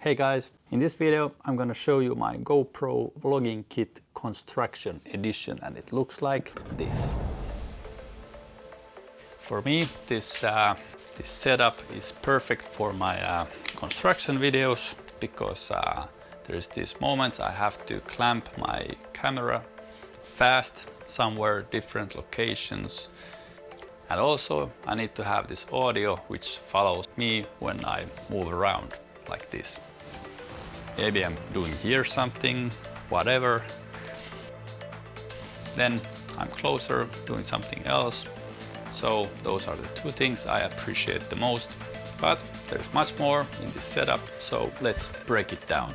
Hey guys, in this video I'm gonna show you my GoPro vlogging kit construction edition, and it looks like this. For me this setup is perfect for my construction videos because there's this moment I have to clamp my camera fast somewhere, different locations, and also I need to have this audio which follows me when I move around like this. Maybe I'm doing here something, whatever. Then I'm closer doing something else. So those are the two things I appreciate the most. But there's much more in this setup, so let's break it down.